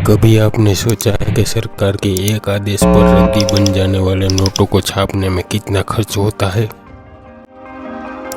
कभी आपने सोचा है कि सरकार के एक आदेश पर रद्दी बन जाने वाले नोटों को छापने में कितना खर्च होता है।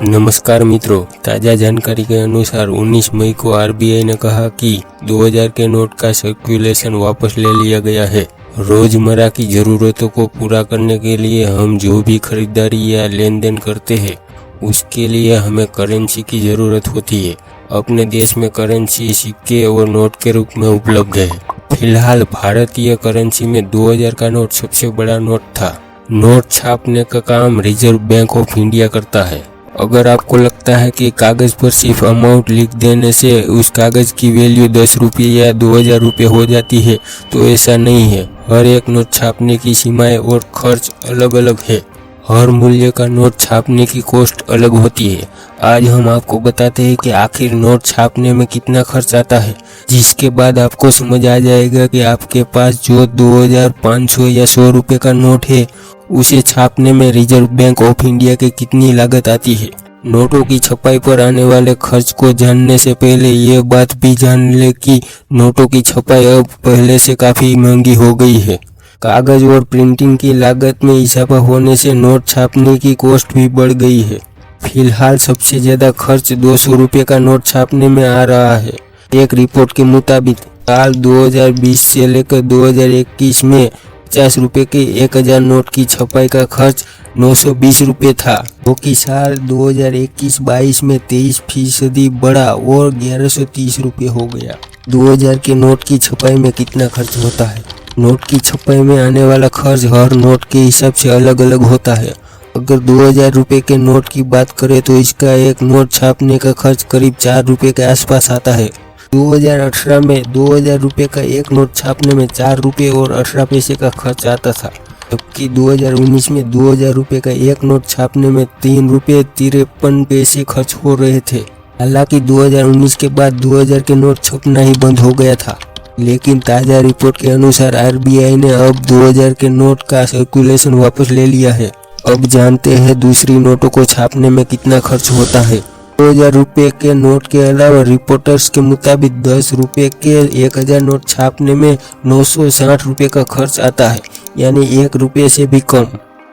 नमस्कार मित्रों, ताज़ा जानकारी के अनुसार 19 मई को आरबीआई ने कहा कि 2000 के नोट का सर्कुलेशन वापस ले लिया गया है। रोजमर्रा की ज़रूरतों को पूरा करने के लिए हम जो भी खरीदारी या लेन देन करते हैं उसके लिए हमें करेंसी की ज़रूरत होती है। अपने देश में करेंसी सिक्के और नोट के रूप में उपलब्ध है। फिलहाल भारतीय करेंसी में 2000 का नोट सबसे बड़ा नोट था। नोट छापने का काम रिजर्व बैंक ऑफ इंडिया करता है। अगर आपको लगता है कि कागज पर सिर्फ अमाउंट लिख देने से उस कागज की वैल्यू 10 रुपये या 2000 रुपये हो जाती है, तो ऐसा नहीं है। हर एक नोट छापने की सीमाएं और खर्च अलग अलग है। हर मूल्य का नोट छापने की कॉस्ट अलग होती है। आज हम आपको बताते हैं कि आखिर नोट छापने में कितना खर्च आता है, जिसके बाद आपको समझ आ जाएगा कि आपके पास जो 2000, 500 या 100 रुपये का नोट है उसे छापने में रिजर्व बैंक ऑफ इंडिया की कितनी लागत आती है। नोटों की छपाई पर आने वाले खर्च को जानने से पहले ये बात भी जान ले कि नोटों की छपाई अब पहले से काफ़ी महंगी हो गई है। कागज और प्रिंटिंग की लागत में इजाफा होने से नोट छापने की कॉस्ट भी बढ़ गई है। फिलहाल सबसे ज़्यादा खर्च 200 रुपये का नोट छापने में आ रहा है। एक रिपोर्ट के मुताबिक साल 2020 से लेकर 2021 में 50 रुपये के 1000 नोट की छपाई का खर्च 920 रुपये था, जो कि साल 2021-22 में 23% बढ़ा और 1130 रुपये हो गया। 2000 के नोट की छपाई में कितना खर्च होता है। नोट की छपाई में आने वाला खर्च हर नोट के हिसाब से अलग अलग होता है। अगर 2000 रुपये के नोट की बात करें तो इसका एक नोट छापने का खर्च करीब 4 रुपये के आसपास आता है। 2018 में 2000 रुपये का एक नोट छापने में 4 रुपये और 18 पैसे का खर्च आता था, जबकि 2019 में 2000 रुपये का एक नोट छापने में 3 रुपये 53 पैसे खर्च हो रहे थे। हालांकि 2019 के बाद 2000 के नोट छपना ही बंद हो गया था, लेकिन ताज़ा रिपोर्ट के अनुसार आरबीआई ने अब 2000 के नोट का सर्कुलेशन वापस ले लिया है। अब जानते हैं दूसरी नोटों को छापने में कितना खर्च होता है। 2000 रुपये के नोट के अलावा रिपोर्टर्स के मुताबिक 10 रुपये के 1000 नोट छापने में 960 रुपये का खर्च आता है, यानी 1 रुपये से भी कम।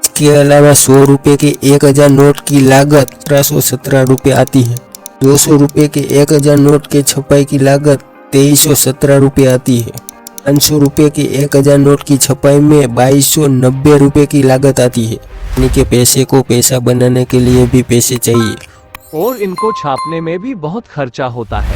इसके अलावा 100 रुपये के 1000 नोट की लागत 1717 रुपये आती है। 200 रुपये के 1000 नोट के छपाई की लागत 2317 रुपये आती है। 500 रुपये के 1000 नोट की छपाई में 2290 रुपये की लागत आती है। यानी कि पैसे को पैसा बनाने के लिए भी पैसे चाहिए और इनको छापने में भी बहुत खर्चा होता है।